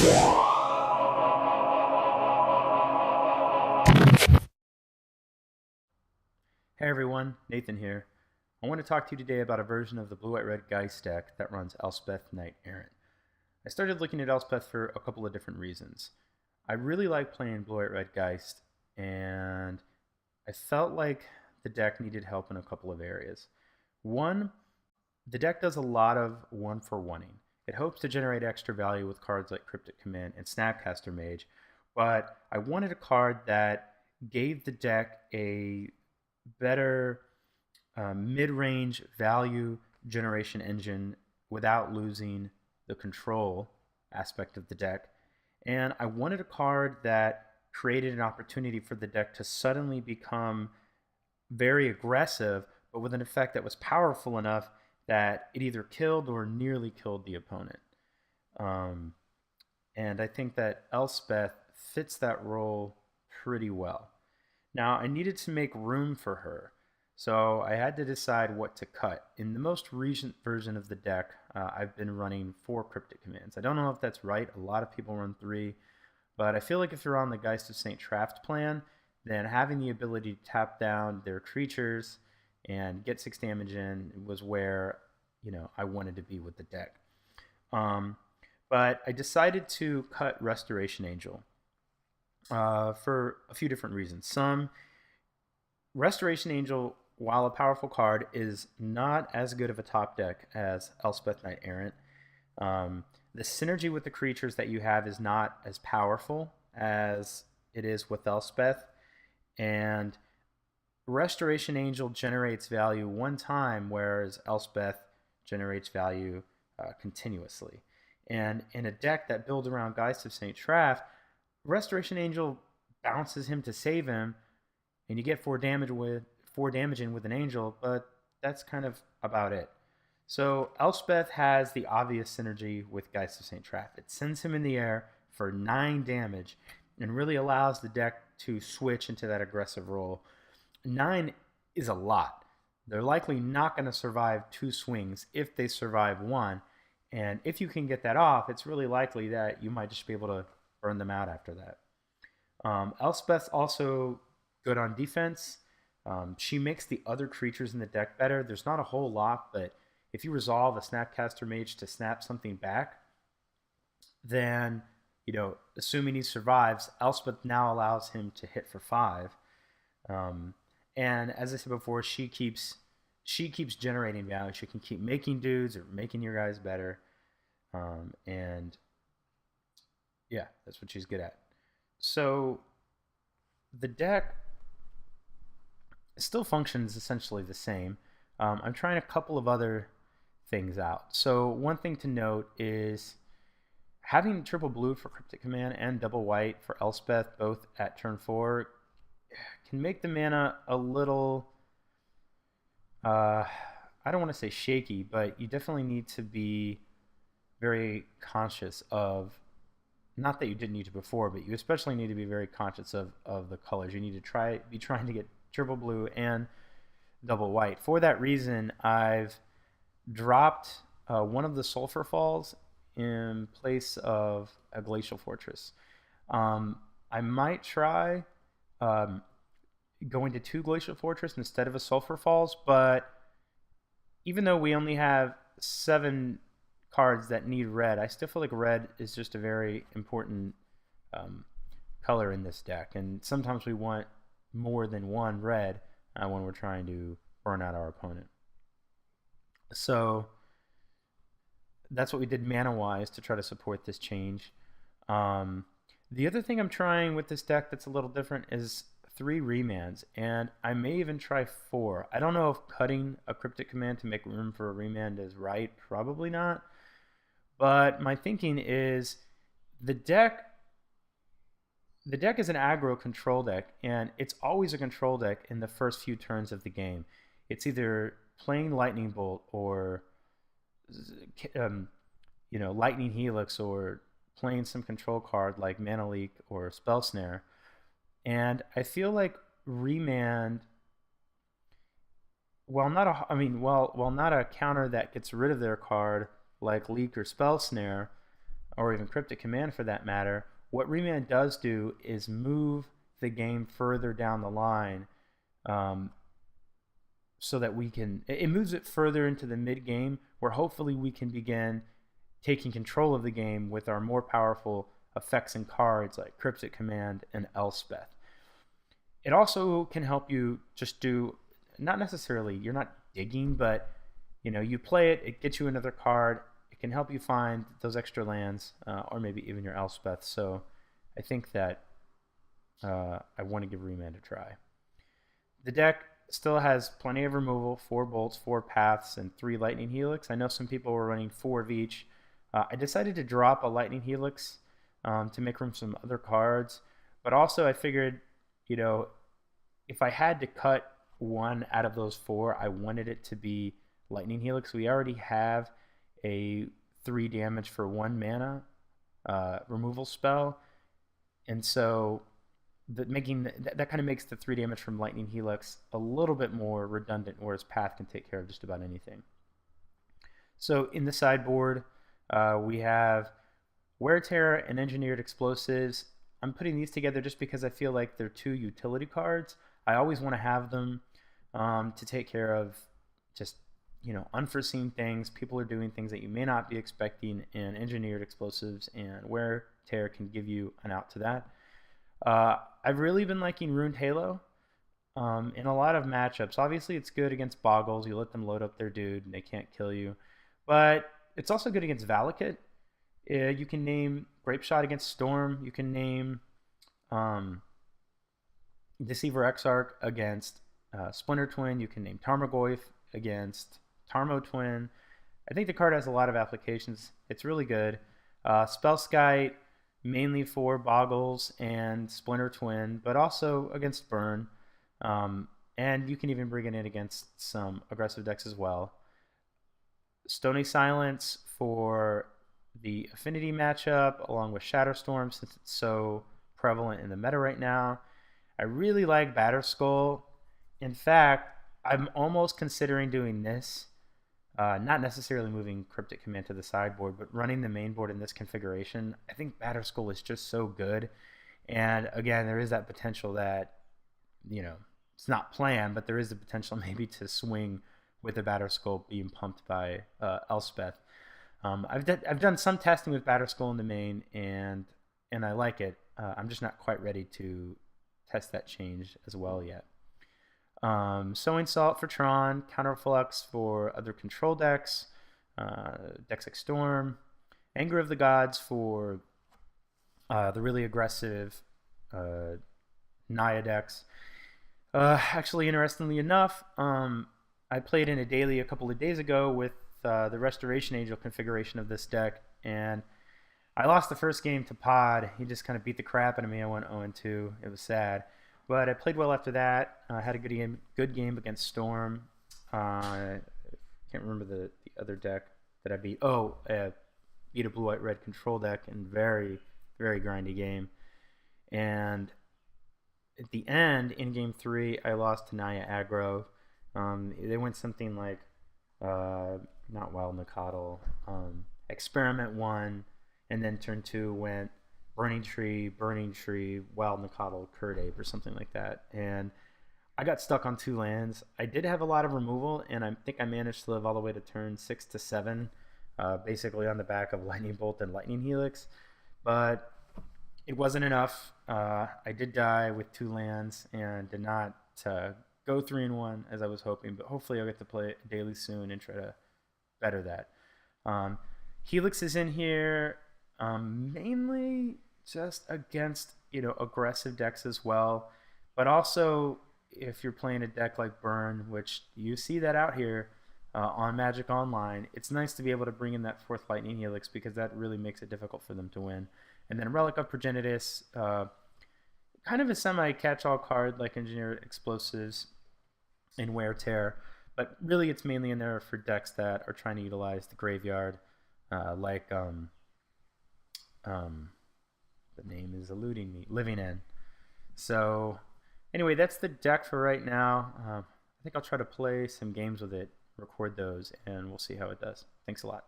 Hey everyone, Nathan here. I want to talk to you today about a version of the Blue-White-Red Geist deck that runs Elspeth Knight-Errant. I started looking at Elspeth for a couple of different reasons. I really like playing Blue-White-Red Geist, and I felt like the deck needed help in a couple of areas. One, the deck does a lot of one-for-oneing. It hopes to generate extra value with cards like Cryptic Command and Snapcaster Mage, but I wanted a card that gave the deck a better mid-range value generation engine without losing the control aspect of the deck. And I wanted a card that created an opportunity for the deck to suddenly become very aggressive, but with an effect that was powerful enough that it either killed or nearly killed the opponent. And I think that Elspeth fits that role pretty well. Now, I needed to make room for her, so I had to decide what to cut. In the most recent version of the deck, I've been running 4 Cryptic Commands. I don't know if that's right. A lot of people run 3, but I feel like if you're on the Geist of St. Traft plan, then having the ability to tap down their creatures and get 6 damage in was where, I wanted to be with the deck. But I decided to cut Restoration Angel. For a few different reasons. Some, Restoration Angel, while a powerful card, is not as good of a top deck as Elspeth Knight-Errant. The synergy with the creatures that you have is not as powerful as it is with Elspeth, and Restoration Angel generates value one time, whereas Elspeth generates value continuously. And in a deck that builds around Geist of St. Traft, Restoration Angel bounces him to save him, and you get 4 damage in with an angel, but that's kind of about it. So Elspeth has the obvious synergy with Geist of St. Traft. It sends him in the air for 9 damage and really allows the deck to switch into that aggressive role. 9 is a lot. They're likely not going to survive 2 swings if they survive 1, and if you can get that off, it's really likely that you might just be able to burn them out after that. Elspeth's also good on defense. She makes the other creatures in the deck better. There's not a whole lot, but if you resolve a Snapcaster Mage to snap something back, then, assuming he survives, Elspeth now allows him to hit for 5. And as I said before, she keeps generating value. She can keep making dudes or making your guys better. And yeah, that's what she's good at. So the deck still functions essentially the same. I'm trying a couple of other things out. So one thing to note is having triple blue for Cryptic Command and double white for Elspeth, both at turn 4, can make the mana a little, I don't want to say shaky, but you definitely need to be very conscious of, not that you didn't need to before, but you especially need to be very conscious of the colors. You need to be trying to get triple blue and double white. For that reason, I've dropped one of the Sulfur Falls in place of a Glacial Fortress. I might try going to 2 Glacial Fortress instead of a Sulfur Falls, but even though we only have 7 cards that need red, I still feel like red is just a very important color in this deck, and sometimes we want more than 1 red when we're trying to burn out our opponent. So that's what we did mana wise to try to support this change. The other thing I'm trying with this deck that's a little different is 3 remands, and I may even try 4. I don't know if cutting a Cryptic Command to make room for a remand is right. Probably not. But my thinking is the deck is an aggro control deck, and it's always a control deck in the first few turns of the game. It's either playing Lightning Bolt or Lightning Helix, or playing some control card like Mana Leak or Spell Snare. And I feel like Remand, while not a counter that gets rid of their card like Leak or Spell Snare, or even Cryptic Command for that matter, what Remand does do is move the game further down the line, so that we can, it moves it further into the mid game, where hopefully we can begin taking control of the game with our more powerful effects and cards like Cryptic Command and Elspeth. It also can help you just do, not necessarily, you're not digging, but you play it, it gets you another card, it can help you find those extra lands, or maybe even your Elspeth. So I think that I want to give Remand a try. The deck still has plenty of removal, 4 bolts, 4 paths, and 3 Lightning Helix. I know some people were running 4 of each. I decided to drop a Lightning Helix to make room for some other cards, but also I figured, if I had to cut one out of those 4, I wanted it to be Lightning Helix. We already have a 3 damage for 1 mana removal spell, and so that kind of makes the 3 damage from Lightning Helix a little bit more redundant, whereas Path can take care of just about anything. So in the sideboard, we have Wear Terror and Engineered Explosives. I'm putting these together just because I feel like they're 2 utility cards. I always want to have them to take care of just unforeseen things. People are doing things that you may not be expecting, and Engineered Explosives and Wear Terror can give you an out to that. I've really been liking Runed Halo in a lot of matchups. Obviously, it's good against Boggles. You let them load up their dude, and they can't kill you. But it's also good against Valakut. You can name Grape Shot against Storm. You can name Deceiver Exarch against Splinter Twin. You can name Tarmogoyf against Tarmo Twin. I think the card has a lot of applications. It's really good. Spellskite, mainly for Boggles and Splinter Twin, but also against Burn. And you can even bring it in against some aggressive decks as well. Stony Silence for the Affinity matchup, along with Shatterstorm, since it's so prevalent in the meta right now. I really like Batterskull. In fact, I'm almost considering doing this. Not necessarily moving Cryptic Command to the sideboard, but running the main board in this configuration. I think Batterskull is just so good. And again, there is that potential that, it's not planned, but there is the potential maybe to swing with the Batterskull being pumped by Elspeth. I've done some testing with Batterskull in the main, and I like it. I'm just not quite ready to test that change as well yet. Sowing Salt for Tron, Counterflux for other control decks, decks like Storm, Anger of the Gods for the really aggressive Naya decks. Actually, interestingly enough, I played in a daily a couple of days ago with the Restoration Angel configuration of this deck, and I lost the first game to Pod. He just kind of beat the crap out of me. I went 0-2. It was sad. But I played well after that. I had a good game against Storm. I can't remember the other deck that I beat. Beat a blue-white-red control deck in very, very grindy game. And at the end, in game 3, I lost to Naya aggro. They went something like, not Wild Nacatl, Experiment 1, and then turn 2 went Burning Tree, Wild Nacatl, Curd Ape, or something like that. And I got stuck on 2 lands. I did have a lot of removal, and I think I managed to live all the way to turn 6 to 7, basically on the back of Lightning Bolt and Lightning Helix. But it wasn't enough. I did die with 2 lands and did not go 3-1 as I was hoping, but hopefully I'll get to play it daily soon and try to better that. Helix is in here mainly just against aggressive decks as well, but also if you're playing a deck like Burn, which you see that out here on Magic Online, it's nice to be able to bring in that 4th Lightning Helix, because that really makes it difficult for them to win. And then Relic of Progenitus, kind of a semi-catch-all card like Engineered Explosives and Wear Tear, but really it's mainly in there for decks that are trying to utilize the graveyard, like the name is eluding me, Living End. So anyway, that's the deck for right now. I think I'll try to play some games with it, record those, and we'll see how it does. Thanks a lot.